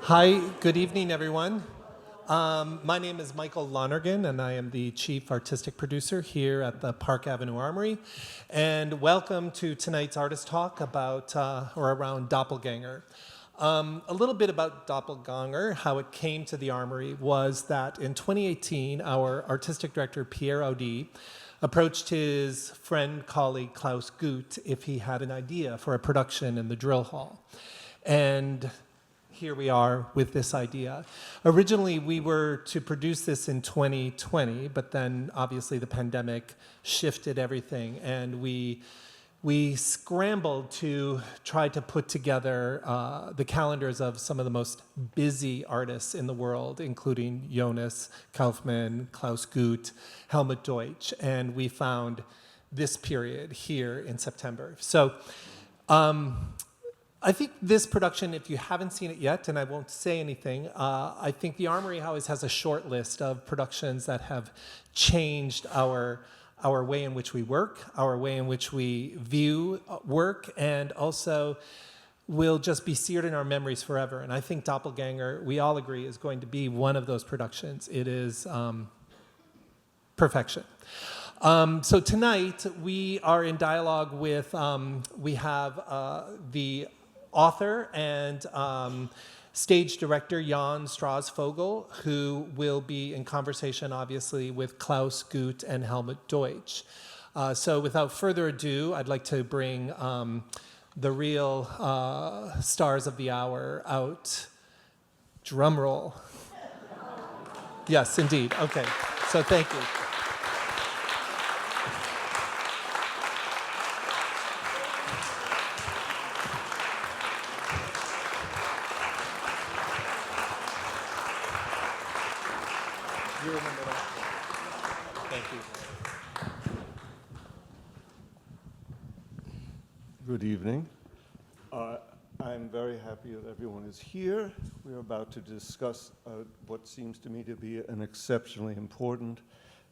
Hi, good evening, everyone. My name is Michael Lonergan, and I am the Chief Artistic Producer here at the Park Avenue Armory. And welcome to tonight's artist talk about, or around Doppelganger. A little bit about Doppelganger. How it came to the Armory was that in 2018, our artistic director, Pierre Audi, approached his friend, colleague, Claus Guth, if he had an idea for a production in the drill hall. And here we are with this idea. Originally, we were to produce this in 2020, but then obviously the pandemic shifted everything, and we scrambled to try to put together the calendars of some of the most busy artists in the world, including Jonas Kaufmann, Claus Guth, Helmut Deutsch, and we found this period here in September. So I think this production, if you haven't seen it yet, and I won't say anything, I think the Armory always has a short list of productions that have changed our way in which we work, our way in which we view work, and also will just be seared in our memories forever. And I think Doppelganger, we all agree, is going to be one of those productions. It is perfection. So tonight, we are in dialogue with, we have the author and stage director Ian Strasfogel, who will be in conversation, obviously, with Claus Guth and Helmut Deutsch. So without further ado, I'd like to bring the real stars of the hour out. Drum roll. Yes, indeed. Okay, so thank you. Good evening. I'm very happy that everyone is here. We're about to discuss what seems to me to be an exceptionally important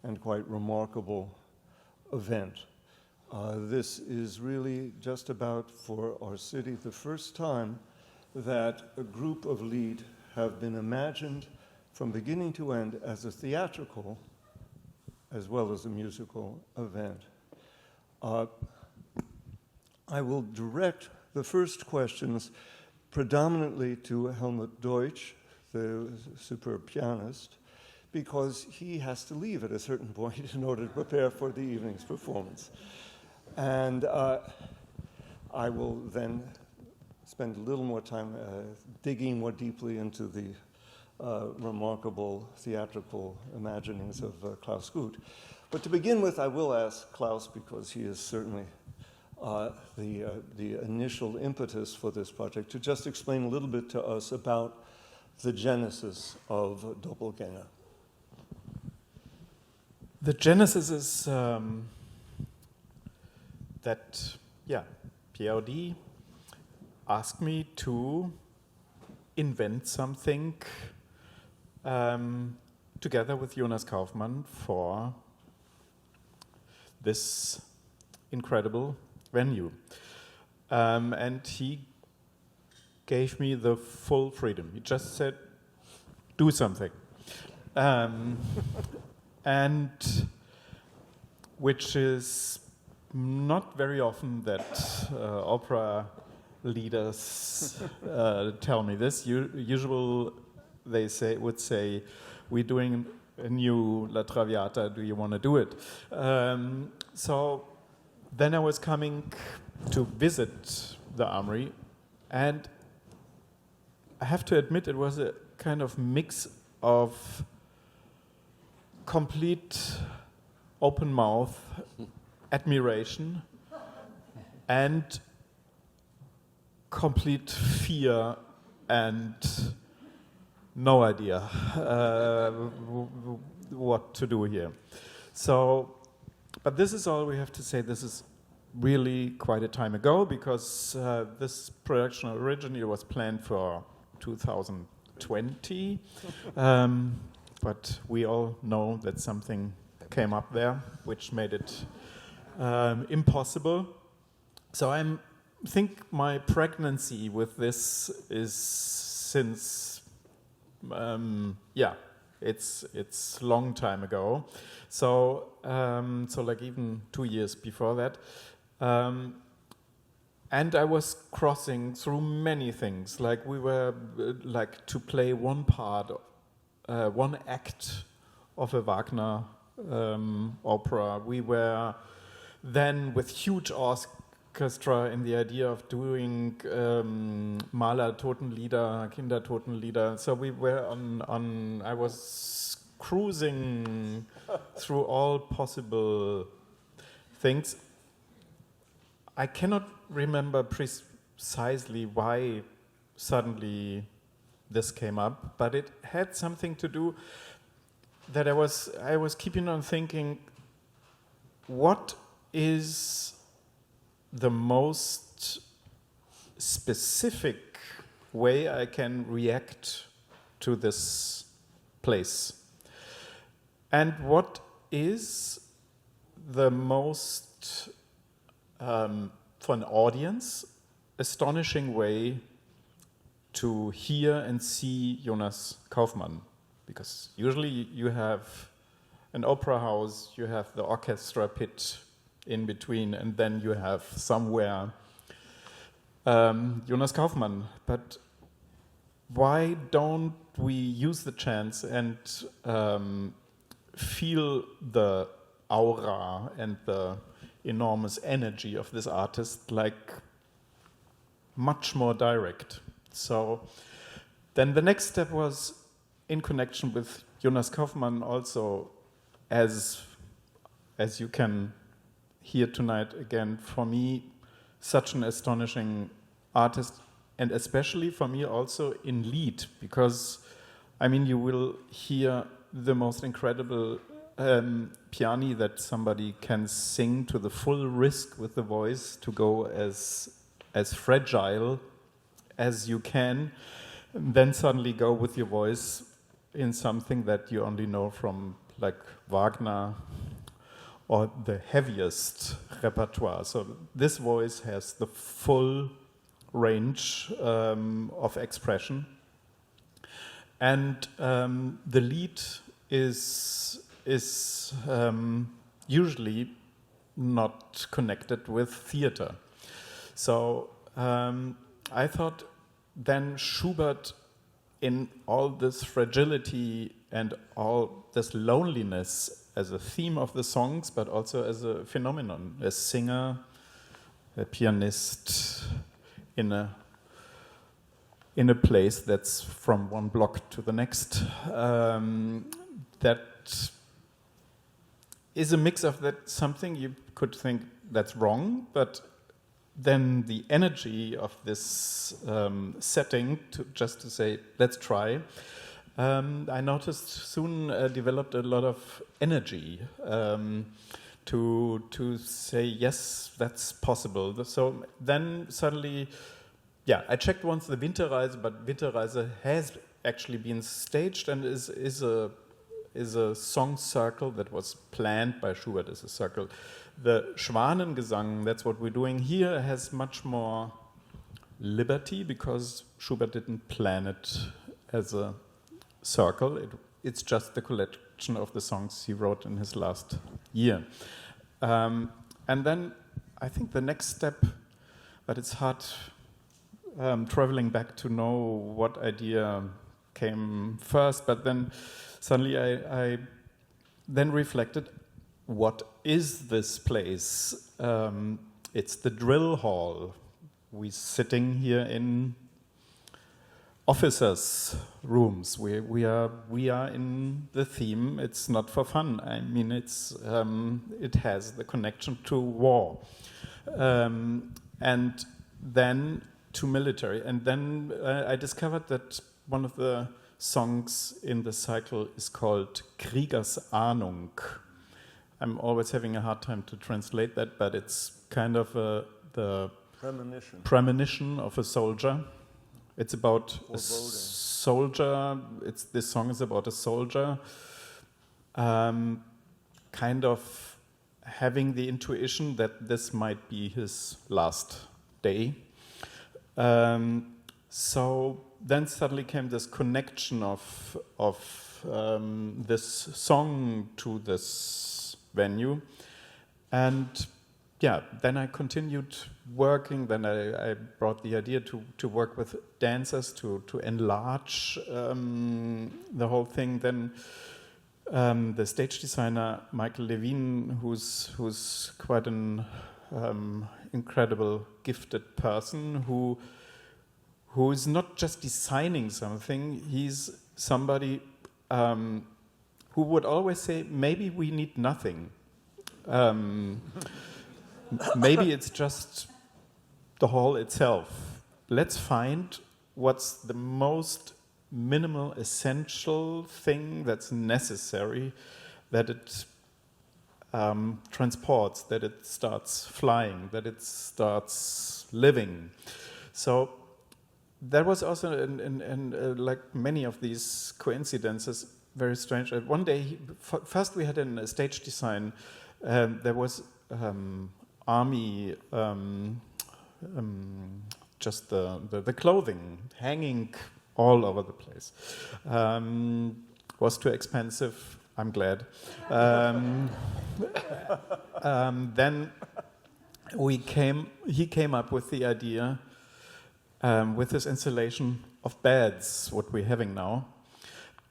and quite remarkable event. This is really just about, for our city, the first time that a group of Lied have been imagined from beginning to end as a theatrical as well as a musical event. I will direct the first questions predominantly to Helmut Deutsch, the superb pianist, because he has to leave at a certain point in order to prepare for the evening's performance. And I will then spend a little more time digging more deeply into the remarkable theatrical imaginings of Claus Guth. But to begin with, I will ask Claus, because he is certainly the initial impetus for this project, to just explain a little bit to us about the genesis of Doppelganger. The genesis is that, PRD asked me to invent something together with Jonas Kaufmann for this incredible venue. And he gave me the full freedom. He just said, do something. And which is not very often that opera leaders tell me this. Usually they would say, we're doing a new La Traviata, do you want to do it? So then I was coming to visit the Armory, and I have to admit it was a kind of mix of complete open mouth admiration and complete fear and no idea what to do here. So, but this is all we have to say. This is really quite a time ago, because this production originally was planned for 2020, but we all know that something came up there which made it impossible. So I think my pregnancy with this is since yeah, it's long time ago. So like even 2 years before that. And I was crossing through many things. Like we were like to play one part, one act of a Wagner opera. We were then with huge orchestra in the idea of doing Maler-Totenlieder, Kinder-Totenlieder. So we were I was cruising through all possible things. I cannot remember precisely why suddenly this came up, but it had something to do that I was keeping on thinking, what is the most specific way I can react to this place? And what is the most, for an audience, astonishing way to hear and see Jonas Kaufmann? Because usually you have an opera house, you have the orchestra pit in between, and then you have somewhere Jonas Kaufmann. But why don't we use the chance and feel the aura and the enormous energy of this artist like much more direct? So then the next step was, in connection with Jonas Kaufmann also, as you can hear tonight again, for me, such an astonishing artist, and especially for me also in lead, because, I mean, you will hear the most incredible piani that somebody can sing to the full risk with the voice, to go as fragile as you can, and then suddenly go with your voice in something that you only know from like Wagner or the heaviest repertoire. So this voice has the full range of expression, and the lead is usually not connected with theater. So I thought then Schubert, in all this fragility and all this loneliness as a theme of the songs, but also as a phenomenon, a singer, a pianist in a place that's from one block to the next, that is a mix of that. Something you could think that's wrong, but then the energy of this setting, just to say, let's try, I noticed soon developed a lot of energy to say, yes, that's possible. So then suddenly, yeah, I checked once the Winterreise, but Winterreise has actually been staged and is a song circle that was planned by Schubert as a circle. The Schwanengesang, that's what we're doing here, has much more liberty because Schubert didn't plan it as a circle. It's just the collection of the songs he wrote in his last year. And then I think the next step, but it's hard traveling back to know what idea came first, but then suddenly I then reflected, what is this place? It's the drill hall. We're sitting here in officers' rooms. We are in the theme. It's not for fun. I mean, it has the connection to war, and then to military. And then I discovered that one of the songs in the cycle is called Kriegers Ahnung. I'm always having a hard time to translate that, but it's kind of the premonition of a soldier. It's about a soldier. This song is about a soldier, kind of having the intuition that this might be his last day. So then suddenly came this connection of this song to this venue, and yeah, then I continued working. Then I brought the idea to work with dancers to enlarge the whole thing. Then the stage designer Michael Levine, who's quite an incredible, gifted person who is not just designing something. He's somebody who would always say, maybe we need nothing. Maybe it's just the hall itself. Let's find what's the most minimal, essential thing that's necessary, that it transports, that it starts flying, that it starts living. So that was also, like many of these coincidences, very strange. One day, first we had a stage design. There was army, just the clothing hanging all over the place. Was too expensive. I'm glad. Then he came up with the idea with this installation of beds, what we're having now.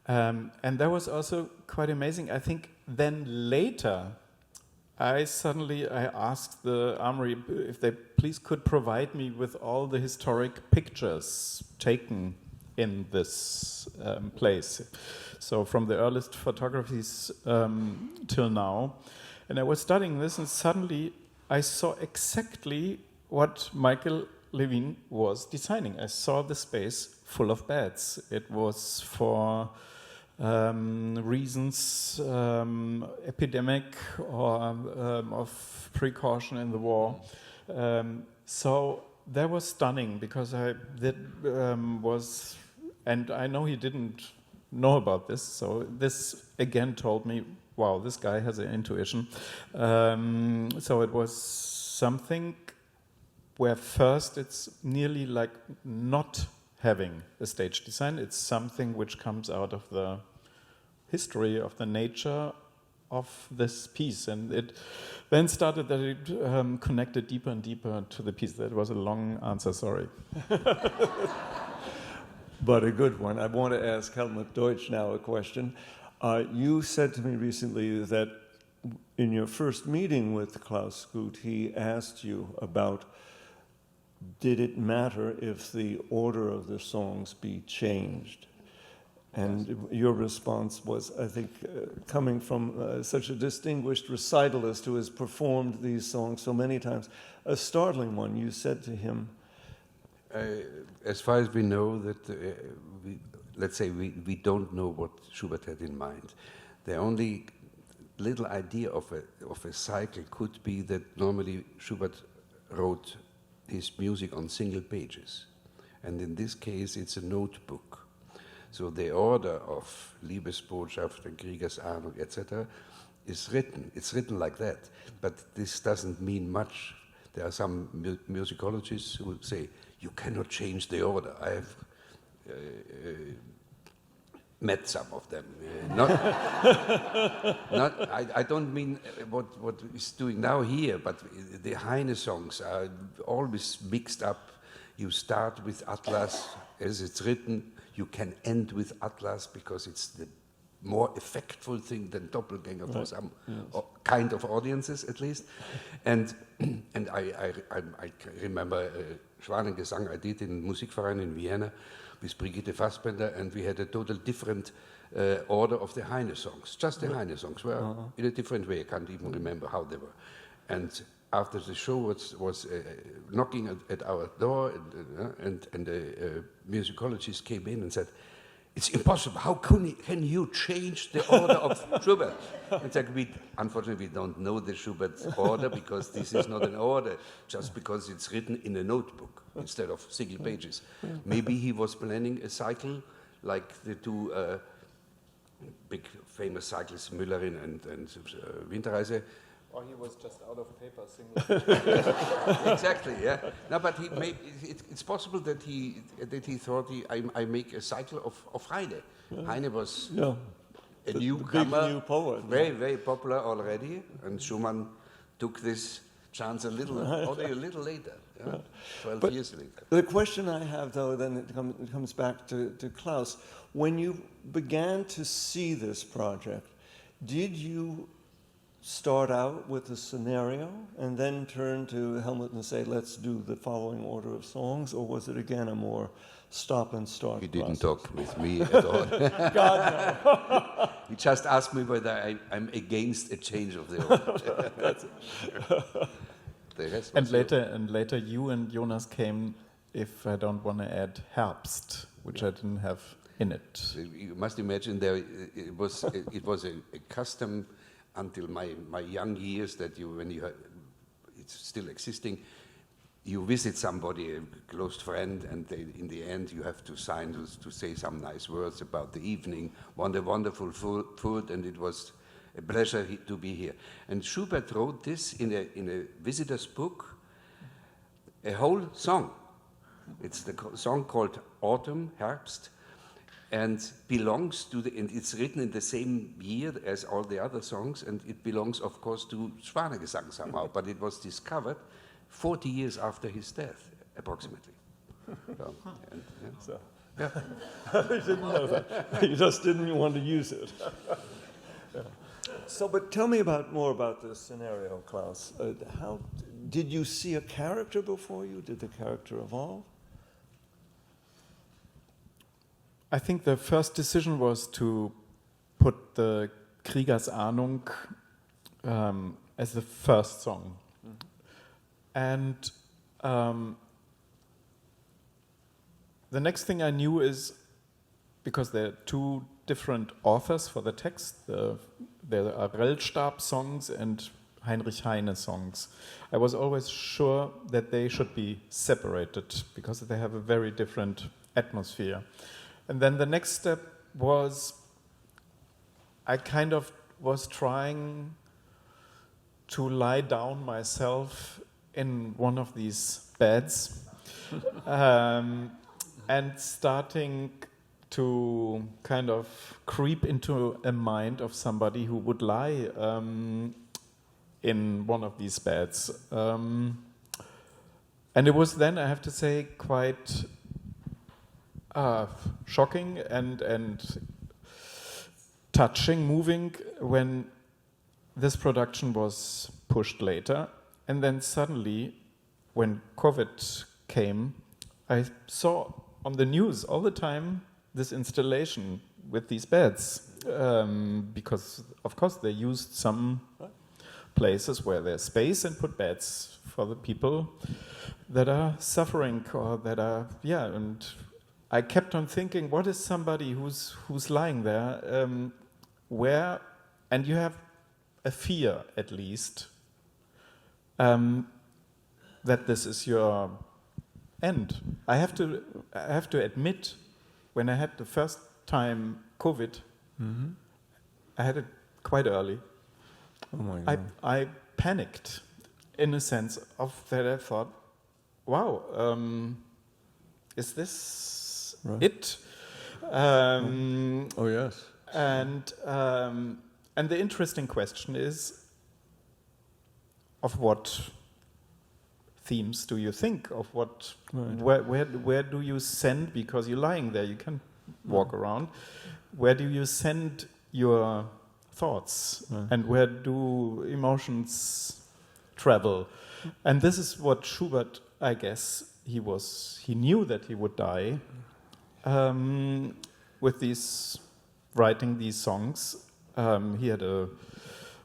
And that was also quite amazing. I think then later, I asked the Armory if they please could provide me with all the historic pictures taken in this place. So from the earliest photographies till now. And I was studying this, and suddenly I saw exactly what Michael Levine was designing. I saw the space full of beds. It was for reasons epidemic or of precaution in the war. So that was stunning, because and I know he didn't know about this, so this again told me, wow, this guy has an intuition. So it was something where first it's nearly like not having a stage design. It's something which comes out of the history, of the nature of this piece. And it then started that it connected deeper and deeper to the piece. That was a long answer, sorry. But a good one. I want to ask Helmut Deutsch now a question. You said to me recently that in your first meeting with Claus Guth, he asked you about, did it matter if the order of the songs be changed? And your response was, I think, coming from such a distinguished recitalist who has performed these songs so many times, a startling one. You said to him, as far as we know, that let's say we don't know what Schubert had in mind. The only little idea of a cycle could be that normally Schubert wrote his music on single pages, and in this case it's a notebook. So the order of Liebesbotschaft and Kriegersahnung, etc., is written. It's written like that, but this doesn't mean much. There are some musicologists who say you cannot change the order. I have met some of them. I don't mean what is doing now here, but the Heine songs are always mixed up. You start with Atlas as it's written. You can end with Atlas because it's the more effectful thing than Doppelganger for some kind of audiences, at least. And I remember Schwanengesang I did in Musikverein in Vienna with Brigitte Fassbender, and we had a total different order of the Heine songs. Just the Heine songs were in a different way. I can't even remember how they were. And after the show was knocking at our door, and the musicologist came in and said, "It's impossible. How can you change the order of Schubert?" And said, unfortunately, we don't know the Schubert order because this is not an order, just because it's written in a notebook instead of single pages. Maybe he was planning a cycle like the two big famous cyclists, Müllerin and Winterreise, Or he was just out of paper single. Exactly, yeah. No, but it's possible that he thought I make a cycle of Heine. Heine was Yeah. a The newcomer, big new poet. very, very popular already, and Schumann took this chance only a little later, 12 But years later. the question I have, though, then it comes back to Klaus. When you began to see this project, did you start out with a scenario and then turn to Helmut and say, let's do the following order of songs, or was it again a more stop and start He didn't process? talk with me at all. God, no. He just asked me whether I'm against a change of the order. The rest And was you. later you and Jonas came, if I don't want to add Herbst, which I didn't have in it. You must imagine it was a custom until my young years that it's still existing. You visit somebody, a close friend, and in the end you have to sign to say some nice words about the evening, wonderful food, and it was a pleasure to be here. And Schubert wrote this in a visitor's book, a whole song. It's the song called Autumn, Herbst, and belongs to and it's written in the same year as all the other songs, and it belongs, of course, to Schwanegesang somehow, but it was discovered 40 years after his death, approximately. Yeah. I didn't know that. You just didn't want to use it. Yeah. So, but tell me more about this scenario, Klaus. How did you see a character before you? Did the character evolve? I think the first decision was to put the Kriegers Ahnung as the first song. And the next thing I knew is, because there are two different authors for the text, there are Rellstab songs and Heinrich Heine songs. I was always sure that they should be separated because they have a very different atmosphere. And then the next step was, I kind of was trying to lie down myself in one of these beds and starting to kind of creep into a mind of somebody who would lie in one of these beds. And it was then, I have to say, quite shocking and touching, moving when this production was pushed later. And then suddenly, when COVID came, I saw on the news all the time this installation with these beds, because of course they used some places where there's space and put beds for the people that are suffering or that are, and I kept on thinking, what is somebody who's lying there, where, and you have a fear at least, that this is your end. I have to admit, when I had the first time COVID, I had it quite early. Oh my God. I panicked in a sense of that. I thought, wow, is this it? Oh yes. And the interesting question is, of what themes do you think? Of what? Where do you send? Because you're lying there, you can walk around. Where do you send your thoughts? And where do emotions travel? And this is what Schubert, I guess, he knew that he would die with writing these songs. He had a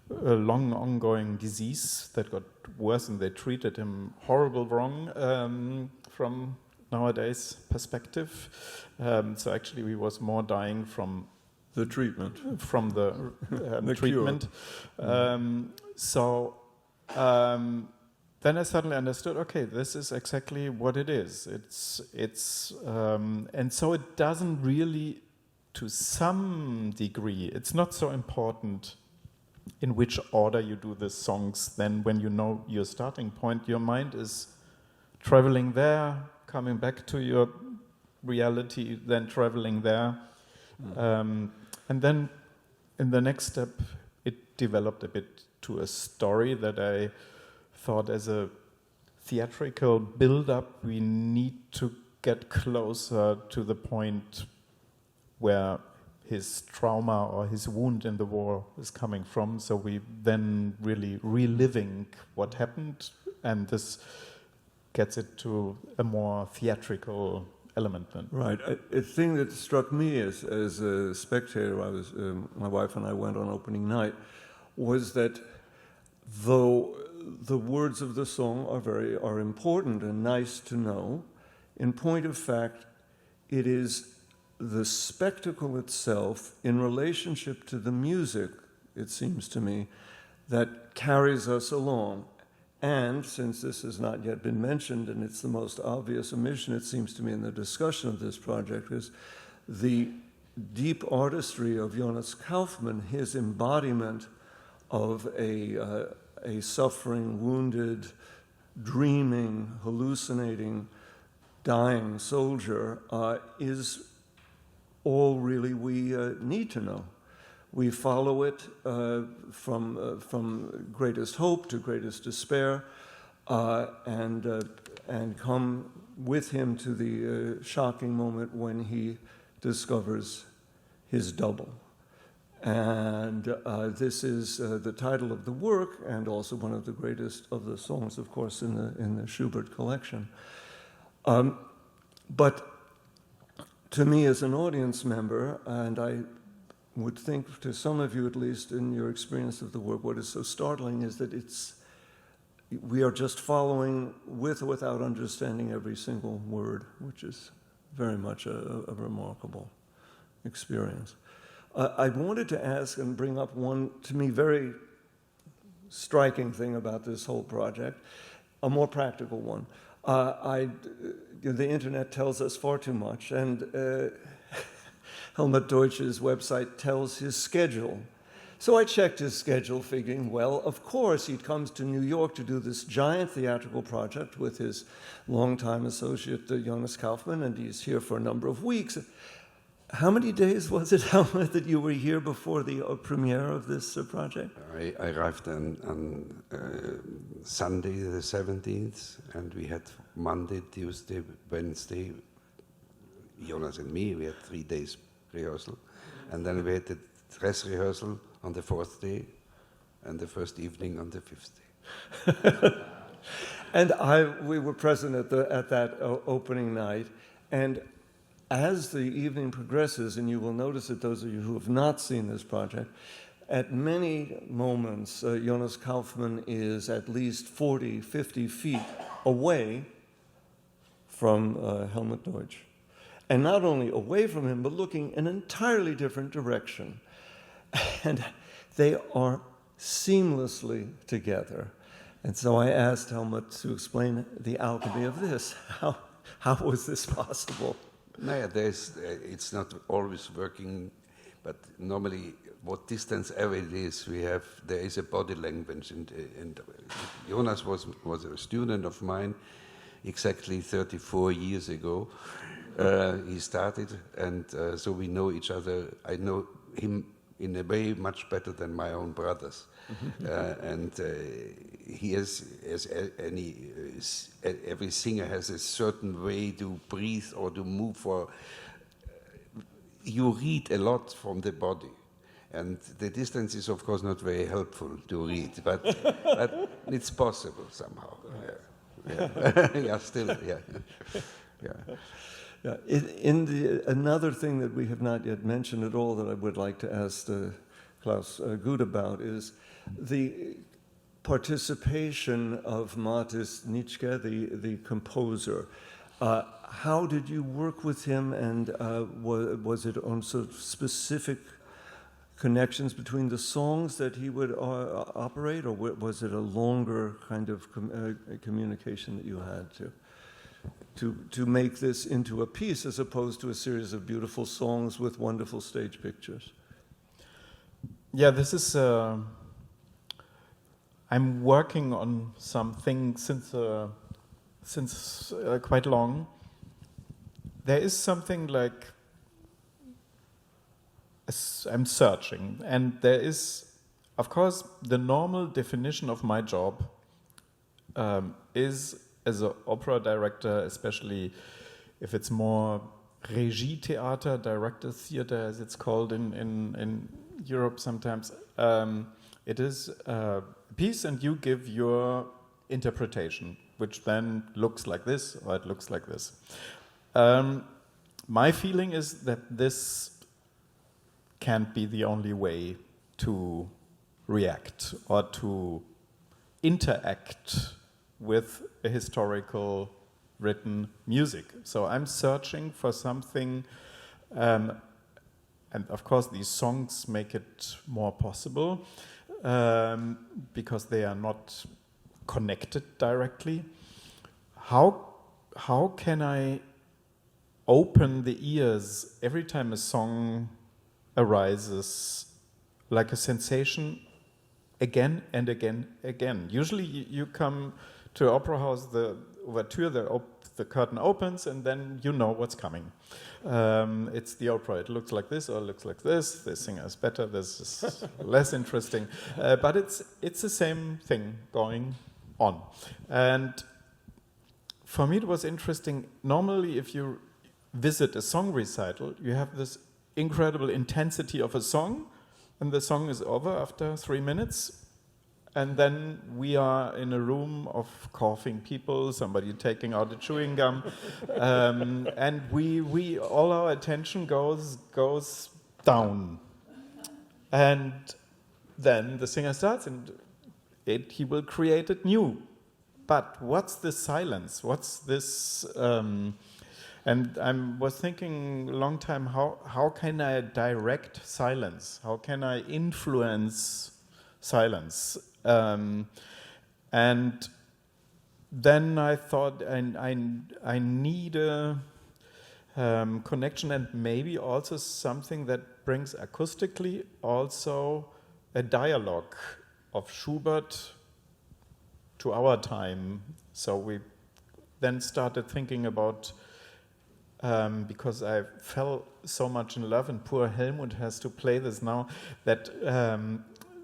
long ongoing disease that got worse, and they treated him horrible wrong from nowadays perspective. So actually he was more dying from the treatment. From the, the treatment. Then I suddenly understood, okay, this is exactly what it is. It's and so it doesn't really, to some degree, it's not so important in which order you do the songs. Then when you know your starting point, your mind is traveling there, coming back to your reality, then traveling there. And then in the next step, it developed a bit to a story that I thought as a theatrical build-up, we need to get closer to the point where his trauma or his wound in the war is coming from. So we then really reliving what happened, and this gets it to a more theatrical element then. Right. A thing that struck me as a spectator, my wife and I went on opening night, was that though the words of the song are important and nice to know, in point of fact, it is the spectacle itself in relationship to the music, it seems to me, that carries us along. And since this has not yet been mentioned, and it's the most obvious omission, it seems to me, in the discussion of this project, is the deep artistry of Jonas Kaufmann, his embodiment of a suffering, wounded, dreaming, hallucinating, dying soldier, is all really we need to know. We follow it from greatest hope to greatest despair, and come with him to the shocking moment when he discovers his double. And this is the title of the work, and also one of the greatest of the songs, of course, in the Schubert collection. But to me, as an audience member, and I would think to some of you, at least in your experience of the work, what is so startling is that we are just following with or without understanding every single word, which is very much a remarkable experience. I wanted to ask and bring up one, to me, very striking thing about this whole project, a more practical one. The internet tells us far too much, and Helmut Deutsch's website tells his schedule. So I checked his schedule, figuring, well, of course, he comes to New York to do this giant theatrical project with his longtime associate, Jonas Kaufmann, and he's here for a number of weeks. How many days was it, Helmut, that you were here before the premiere of this project? I arrived on Sunday the 17th, and we had Monday, Tuesday, Wednesday, Jonas and me, we had 3 days rehearsal. And then we had the dress rehearsal on the 4th day, and the first evening on the 5th day. And we were present at that opening night, and as the evening progresses, and you will notice it, those of you who have not seen this project, at many moments, Jonas Kaufmann is at least 40, 50 feet away from Helmut Deutsch. And not only away from him, but looking in an entirely different direction. And they are seamlessly together. And so I asked Helmut to explain the alchemy of this. How was this possible? No, it's not always working, but normally, what distance ever it is, there is a body language. And Jonas was a student of mine exactly 34 years ago. He started, and so we know each other. I know him in a way much better than my own brothers. And he every singer has a certain way to breathe or to move. You read a lot from the body. And the distance is, of course, not very helpful to read, but it's possible somehow. Yeah, still, yeah. Yeah. Another thing that we have not yet mentioned at all that I would like to ask Claus Guth about is the participation of Matis Nitschke, the composer. How did you work with him, and was it on sort of specific connections between the songs that he would operate, or was it a longer kind of communication that you had to make this into a piece as opposed to a series of beautiful songs with wonderful stage pictures? Yeah, this is I'm working on something since quite long. There is something like I'm searching, and there is, of course, the normal definition of my job is as an opera director, especially if it's more Regie Theater, director theater, as it's called in Europe sometimes. It is a piece, and you give your interpretation, which then looks like this or it looks like this. My feeling is that this can't be the only way to react or to interact with a historical written music. So I'm searching for something, and of course these songs make it more possible because they are not connected directly. How can I open the ears every time a song arises, like a sensation, again and again. Usually you come to opera house, the ouverture, the curtain opens, and then you know what's coming. It's the opera. It looks like this or it looks like this. The singer is better. This is less interesting. But it's the same thing going on. And for me, it was interesting. Normally, if you visit a song recital, you have this incredible intensity of a song, and the song is over after 3 minutes, and then we are in a room of coughing people, somebody taking out a chewing gum, and we all our attention goes down, and then the singer starts, and he will create it new. But what's this silence? What's this? And I was thinking a long time, how can I direct silence? How can I influence silence? And then I thought I need a connection, and maybe also something that brings acoustically also a dialogue of Schubert to our time. So we then started thinking about, because I fell so much in love, and poor Helmut has to play this now, that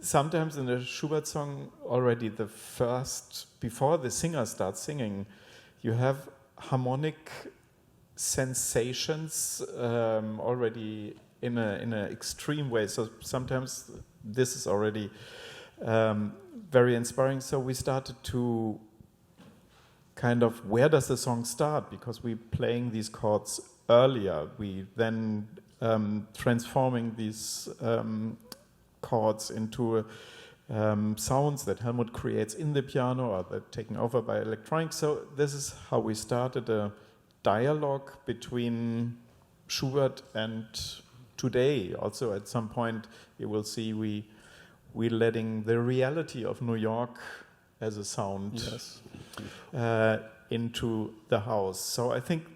sometimes in a Schubert song already before the singer starts singing, you have harmonic sensations already in an extreme way. So sometimes this is already very inspiring. So we started to kind of, where does the song start? Because we're playing these chords earlier. We then transforming these chords into sounds that Helmut creates in the piano, or they're taken over by electronics. So this is how we started a dialogue between Schubert and today. Also at some point you will see we're letting the reality of New York as a sound, yes, into the house. So I think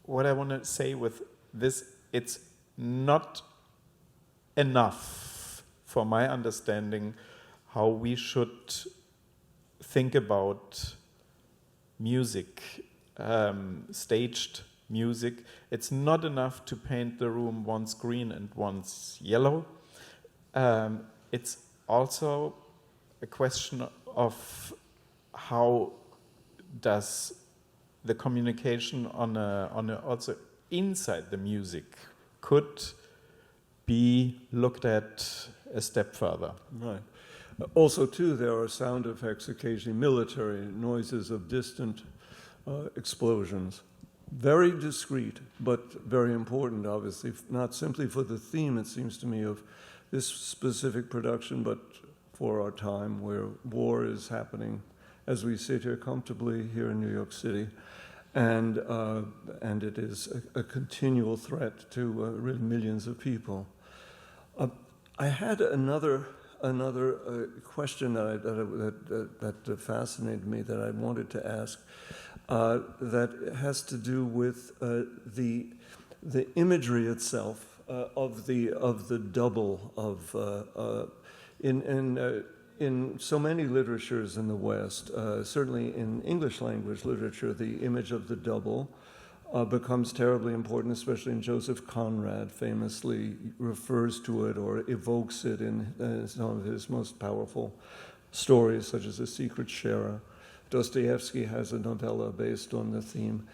what I want to say with this, it's not enough for my understanding how we should think about music, staged music. It's not enough to paint the room once green and once yellow. It's also a question of how does the communication on also inside the music could be looked at a step further. Right. Also, too, there are sound effects, occasionally military noises of distant explosions. Very discreet, but very important, obviously, not simply for the theme, it seems to me, of this specific production, but for our time, where war is happening as we sit here comfortably here in New York City, and it is a continual threat to really millions of people. I had another question that fascinated me that I wanted to ask, that has to do with the imagery itself of the double of in so many literatures in the West, certainly in English language literature, the image of the double becomes terribly important, especially in Joseph Conrad famously refers to it or evokes it in some of his most powerful stories, such as The Secret Sharer. Dostoevsky has a novella based on the theme.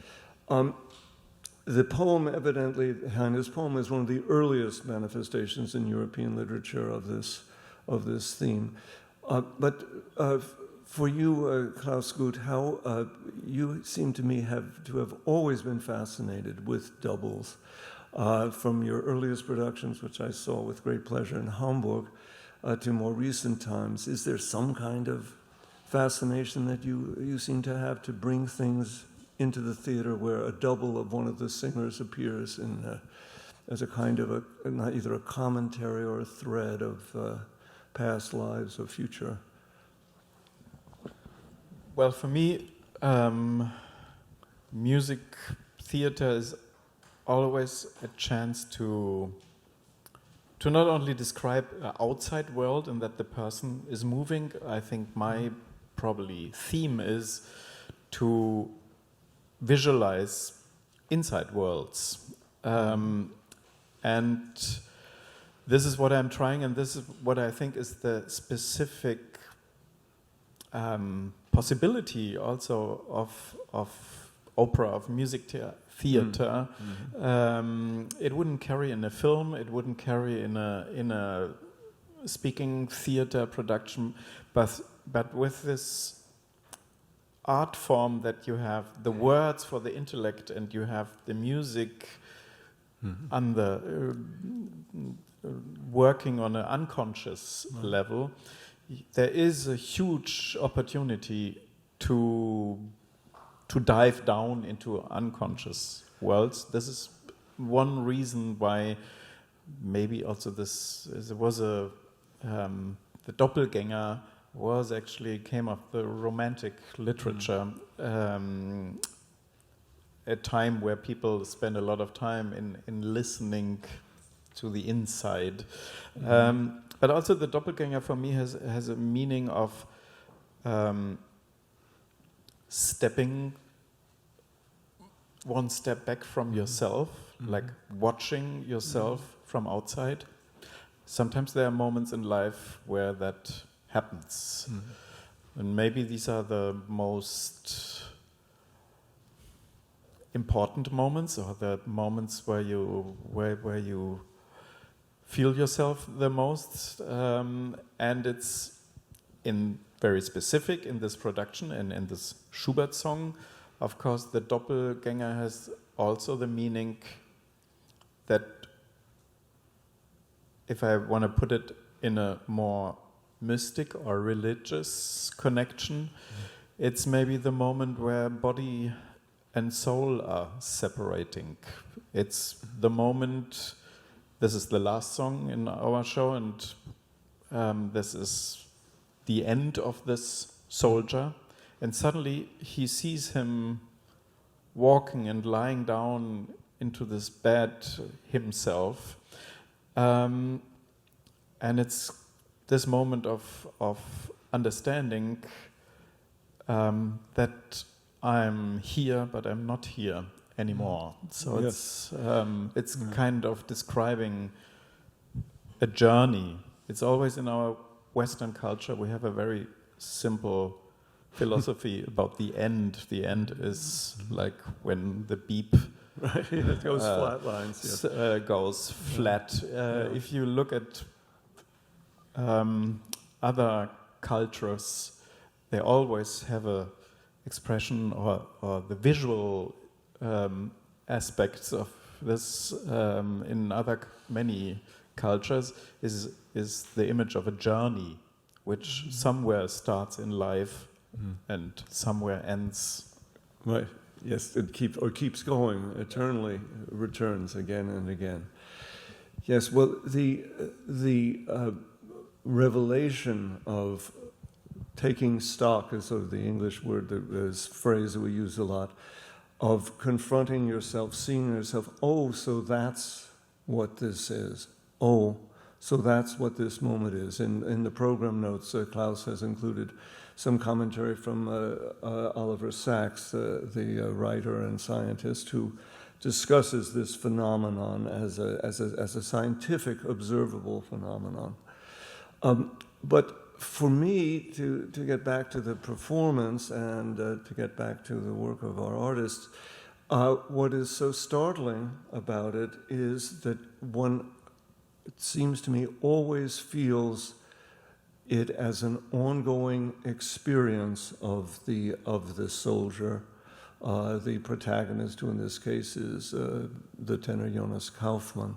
The poem, evidently, Heine's poem, is one of the earliest manifestations in European literature of this theme. But for you, Claus Guth, how you seem to me to have always been fascinated with doubles. From your earliest productions, which I saw with great pleasure in Hamburg, to more recent times. Is there some kind of fascination that you seem to have to bring things into the theater where a double of one of the singers appears as a kind of either a commentary or a thread of past lives or future? Well, for me, music theater is always a chance to not only describe an outside world and that the person is moving. I think my probably theme is to visualize inside worlds. And this is what I'm trying, and this is what I think is the specific possibility also of opera, of music theater. It wouldn't carry in a film, it wouldn't carry in a speaking theater production, but with this art form that you have the words for the intellect and you have the music on the working on an unconscious level, there is a huge opportunity to dive down into unconscious worlds. This is one reason why maybe also the Doppelganger came of the Romantic literature, a time where people spend a lot of time in listening to the inside. But also the Doppelganger for me has a meaning of stepping one step back from yourself, like watching yourself from outside. Sometimes there are moments in life where that happens. And maybe these are the most important moments, or the moments where you feel yourself the most. And it's very specific in this production and in this Schubert song. Of course, the Doppelganger has also the meaning that, if I want to put it in a more mystic or religious connection, it's maybe the moment where body and soul are separating. It's the moment, this is the last song in our show, and this is the end of this soldier, and suddenly he sees him walking and lying down into this bed himself, and it's this moment of understanding that I'm here, but I'm not here anymore. So it's kind of describing a journey. It's always in our Western culture, we have a very simple philosophy about the end. The end is like when the beep it goes flat lines. Goes flat. If you look at other cultures, they always have a expression or the visual aspects of this in many cultures is the image of a journey, which somewhere starts in life and somewhere ends. Right. Yes, it keeps going eternally, returns again and again. Yes. Well, the revelation of taking stock is sort of the English word, this phrase that we use a lot, of confronting yourself, seeing yourself. Oh, so that's what this is. Oh, So that's what this moment is. In the program notes, Claus has included some commentary from Oliver Sacks, the writer and scientist, who discusses this phenomenon as a scientific, observable phenomenon. But for me, to get back to the performance and to get back to the work of our artists, what is so startling about it is that one, it seems to me, always feels it as an ongoing experience of the soldier. The protagonist, who in this case is the tenor Jonas Kaufmann.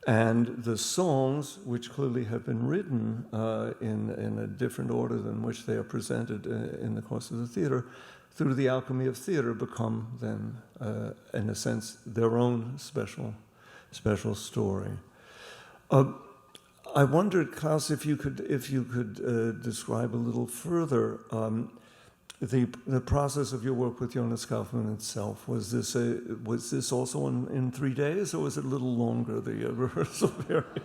And the songs, which clearly have been written in a different order than which they are presented in the course of the theater, through the alchemy of theater, become then, in a sense, their own special story. I wondered, Claus, if you could describe a little further the process of your work with Jonas Kaufmann itself. Was this also in 3 days, or was it a little longer, the rehearsal period?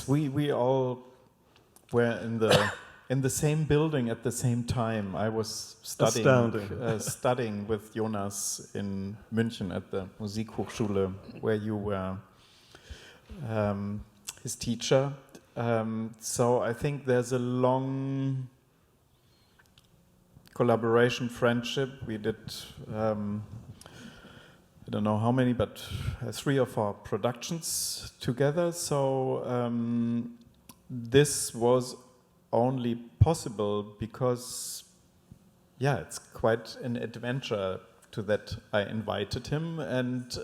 We all were in the same building at the same time. I was studying with Jonas in München at the Musikhochschule, where you were his teacher. So I think there's a long collaboration, friendship. We did, I don't know how many, but 3 or 4 productions together. So this was only possible because, it's quite an adventure to that I invited him, and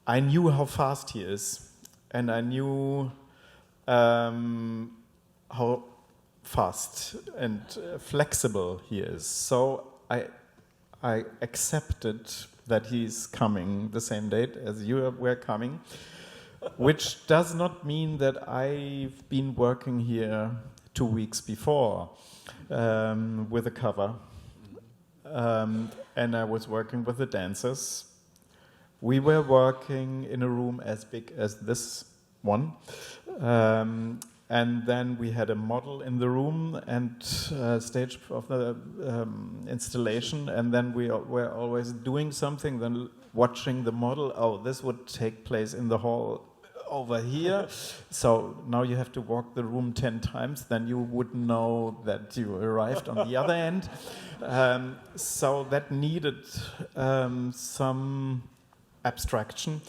I knew how fast he is. And I knew how fast and flexible he is. So I accepted that he's coming the same date as you were coming, which does not mean that I've been working here 2 weeks before with a cover. And I was working with the dancers. We were working in a room as big as this one, and then we had a model in the room and stage of the installation, and then we were always doing something, then watching the model. Oh, this would take place in the hall over here, so now you have to walk the room 10 times, then you would know that you arrived on the other end. So that needed some abstraction.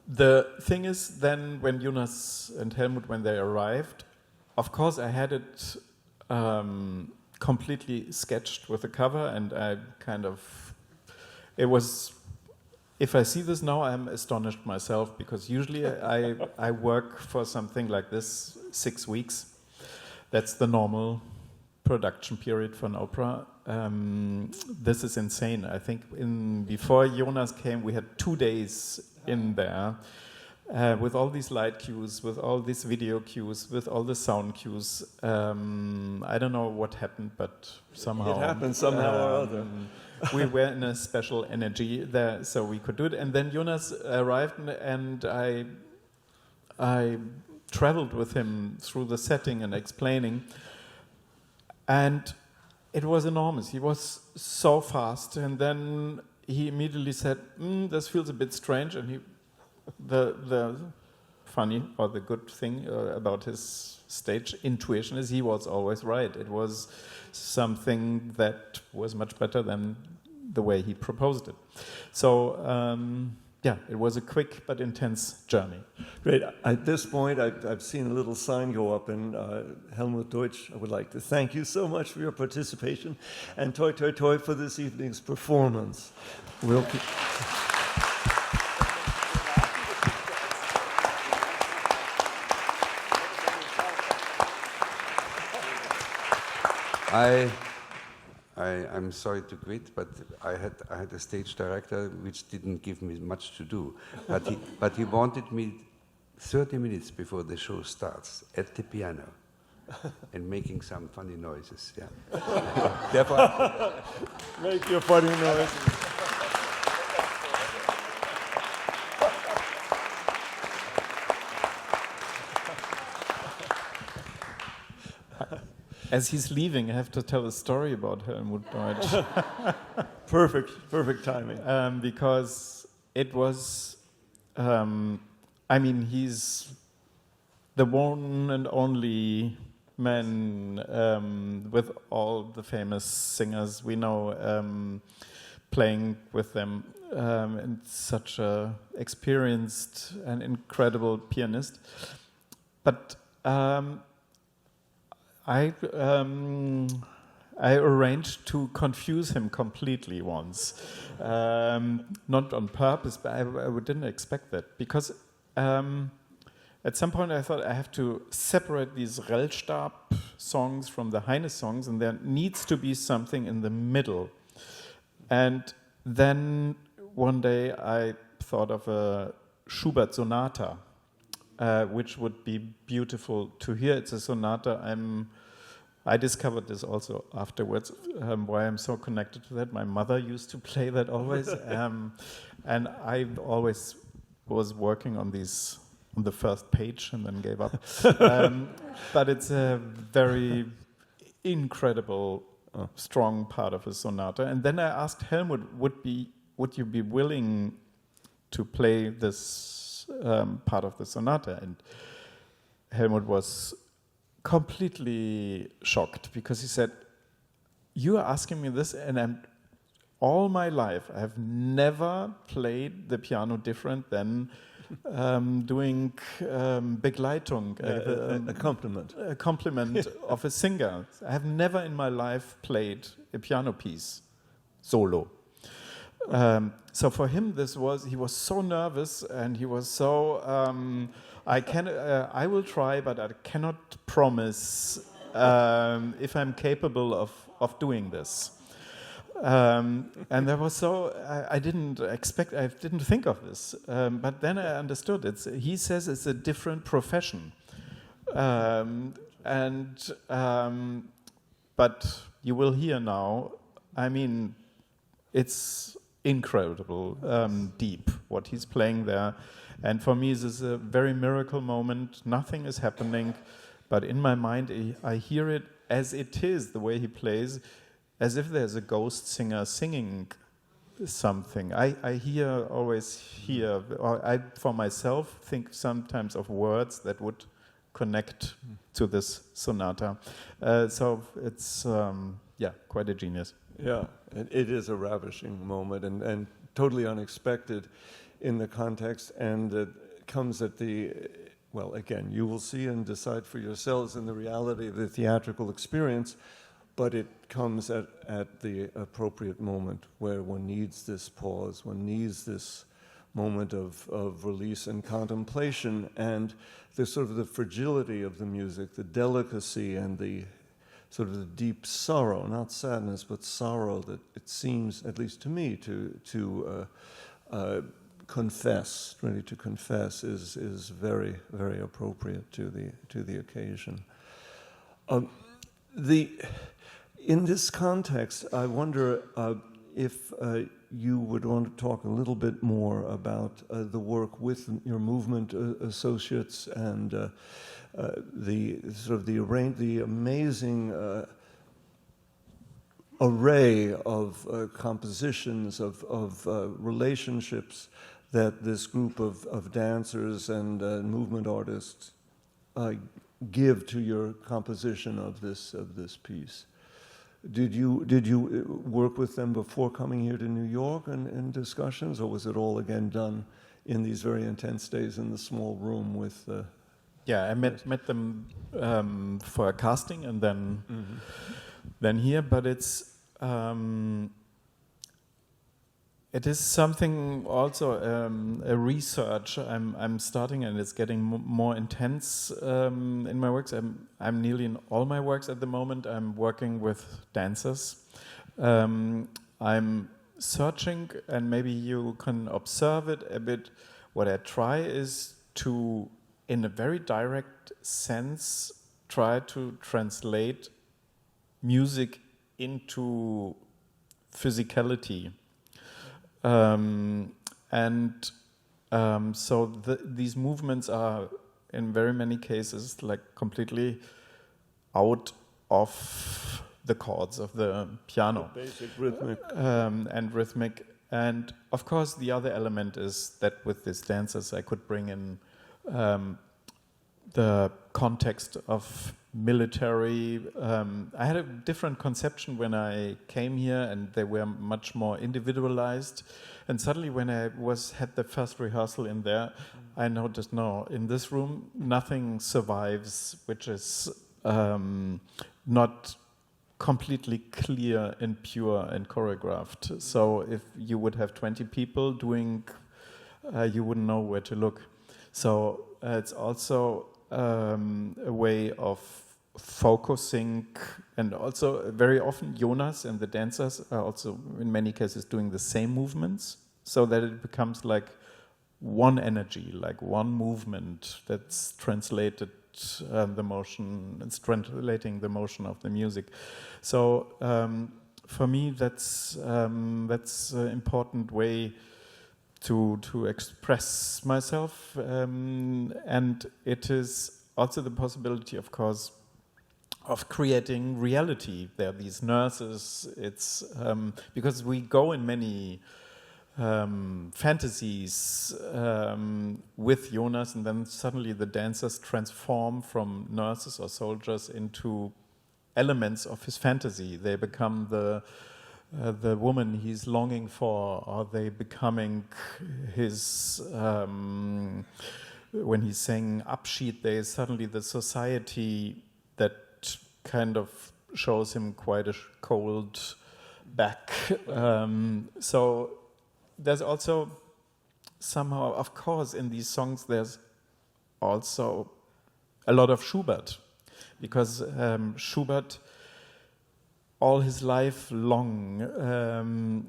The thing is, then when Jonas and Helmut, when they arrived, of course I had it completely sketched with the cover, and I it was, if I see this now, I'm astonished myself, because usually I work for something like this 6 weeks. That's the normal production period for an opera. This is insane. I think before Jonas came, we had 2 days in there with all these light cues, with all these video cues, with all the sound cues. I don't know what happened, but somehow it happened somehow or other. We were in a special energy there, so we could do it. And then Jonas arrived, and I traveled with him through the setting and explaining. And it was enormous. He was so fast, and then he immediately said, "This feels a bit strange." And the funny or the good thing about his stage intuition is he was always right. It was something that was much better than the way he proposed it. So it was a quick but intense journey. Great. At this point, I've seen a little sign go up, and Helmut Deutsch, I would like to thank you so much for your participation, and toi toi toi for this evening's performance. We'll keep... I'm sorry to quit, but I had a stage director which didn't give me much to do, but he wanted me 30 minutes before the show starts at the piano and making some funny noises. Yeah. Therefore. Make your funny noise. As he's leaving, I have to tell a story about Helmut Deutsch. Perfect timing. Because it was, he's the one and only man with all the famous singers we know playing with them, and such a experienced and incredible pianist. But I arranged to confuse him completely once, not on purpose, but I didn't expect that, because at some point I thought I have to separate these Rellstab songs from the Heine songs, and there needs to be something in the middle. And then one day I thought of a Schubert sonata, which would be beautiful to hear. It's a sonata. I discovered this also afterwards, why I'm so connected to that. My mother used to play that always, and I always was working on the first page and then gave up. But it's a very incredible, strong part of a sonata. And then I asked Helmut, would you be willing to play this part of the sonata? And Helmut was completely shocked, because he said, "You are asking me this, and all my life I have never played the piano different than doing Begleitung, accompaniment of a singer. I have never in my life played a piano piece solo." So for him, he was so nervous, and he was so, I will try, but I cannot promise if I'm capable of doing this. And there was so, I didn't think of this, but then I understood. He says it's a different profession. But you will hear now, it's incredible, deep, what he's playing there. And for me, this is a very miracle moment. Nothing is happening, but in my mind, I hear it as it is, the way he plays, as if there's a ghost singer singing something. I always hear, or I, for myself, think sometimes of words that would connect to this sonata. So it's, quite a genius. Yeah, it is a ravishing moment and totally unexpected in the context, and it comes at again, you will see and decide for yourselves in the reality of the theatrical experience, but it comes at the appropriate moment where one needs this pause, one needs this moment of release and contemplation, and the sort of the fragility of the music, the delicacy and the sort of the deep sorrow, not sadness, but sorrow that it seems, at least to me, to confess, ready to confess, is very, very appropriate to the occasion. In this context, I wonder if you would want to talk a little bit more about the work with your movement associates and the amazing array of compositions, of relationships that this group of dancers and movement artists give to your composition of this piece. Did you work with them before coming here to New York in discussions, or was it all again done in these very intense days in the small room with? I met them for a casting and then here, but it is something also a research I'm starting, and it's getting more intense in my works. I'm nearly in all my works at the moment. I'm working with dancers. I'm searching, and maybe you can observe it a bit. What I try is to, in a very direct sense, try to translate music into physicality. So these movements are, in very many cases, like completely out of the chords of the piano. The basic rhythmic. And rhythmic. And of course, the other element is that with these dancers, I could bring in the context of military. I had a different conception when I came here, and they were much more individualized. And suddenly, when I had the first rehearsal in there, I noticed, no, in this room, nothing survives, which is not completely clear and pure and choreographed. So if you would have 20 people doing, you wouldn't know where to look. So it's also a way of focusing, and also very often Jonas and the dancers are also in many cases doing the same movements, so that it becomes like one energy, like one movement that's translated the motion, it's translating the motion of the music. So for me, that's an important way to express myself, and it is also the possibility, of course, of creating reality. There are these nurses. It's because we go in many fantasies with Jonas, and then suddenly the dancers transform from nurses or soldiers into elements of his fantasy. They become the woman he's longing for, or they becoming his. When he's saying Abschied, there is suddenly the society that kind of shows him quite a cold back. So there's also somehow, of course, in these songs, there's also a lot of Schubert, because Schubert, all his life long,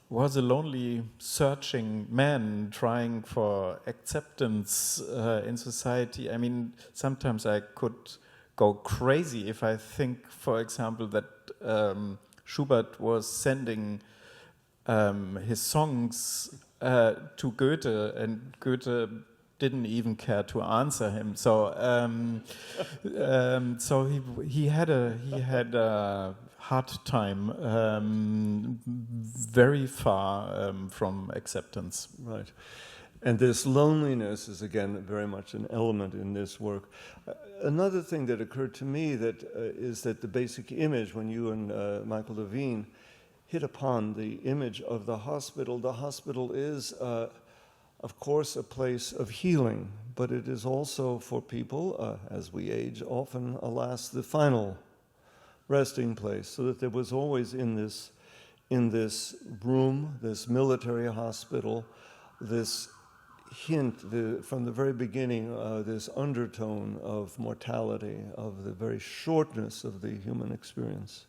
was a lonely, searching man trying for acceptance in society. I mean, sometimes I could go crazy if I think, for example, that Schubert was sending his songs to Goethe, and Goethe didn't even care to answer him. So, so he had a hard time, very far from acceptance. Right. And this loneliness is, again, very much an element in this work. Another thing that occurred to me is that the basic image, when you and Michael Levine hit upon the image of the hospital is, of course, a place of healing, but it is also for people, as we age, often, alas, the final resting place, so that there was always in this room, this military hospital, this hint from the very beginning, this undertone of mortality, of the very shortness of the human experience,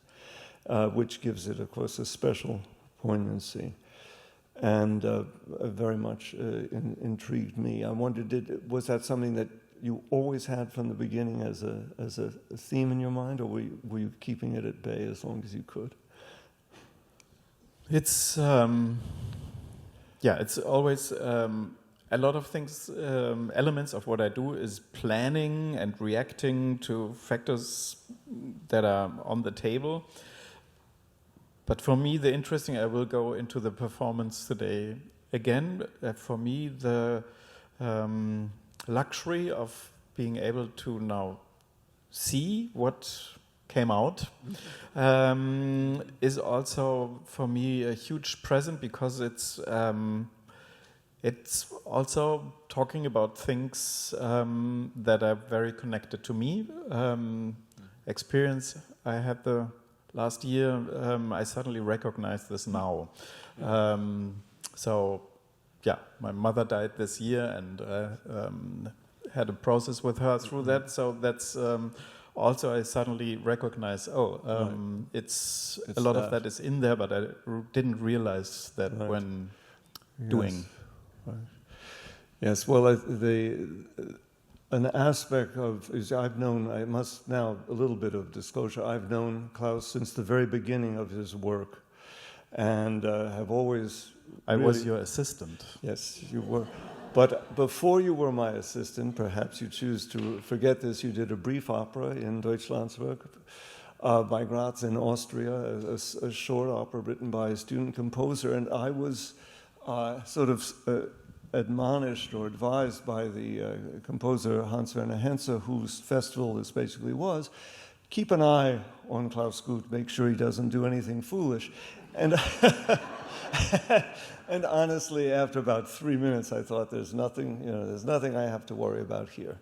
which gives it, of course, a special poignancy, and very much intrigued me. I wondered, was that something that you always had from the beginning as a theme in your mind, or were you keeping it at bay as long as you could? It's it's always a lot of things. Elements of what I do is planning and reacting to factors that are on the table. But for me, I will go into the performance today again. For me, the luxury of being able to now see what came out is also for me a huge present, because it's also talking about things that are very connected to me. Experience I had the last year, I suddenly recognize this now. My mother died this year, and had a process with her through that. So that's also, I suddenly recognize, it's a lot of that is in there, but I didn't realize that when doing. Right. Yes, well, an aspect of, I've known, I must now, a little bit of disclosure, I've known Claus since the very beginning of his work. and have always. I was really- your assistant. Yes, you were. But before you were my assistant, perhaps you choose to forget this, you did a brief opera in Deutschlandswerk by Graz in Austria, a short opera written by a student composer, and I was sort of admonished or advised by the composer Hans Werner Henze, whose festival this basically was, keep an eye on Claus Guth, make sure he doesn't do anything foolish. And and honestly, after about 3 minutes, I thought there's nothing I have to worry about here.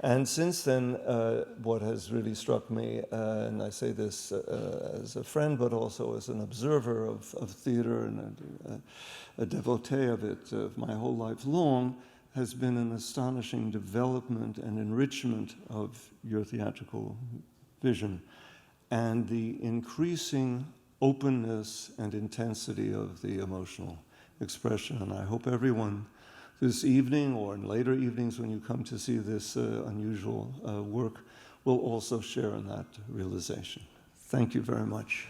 And since then, what has really struck me, and I say this as a friend, but also as an observer of theater and a devotee of it my whole life long, has been an astonishing development and enrichment of your theatrical vision and the increasing openness and intensity of the emotional expression. And I hope everyone this evening or in later evenings when you come to see this unusual work will also share in that realization. Thank you very much.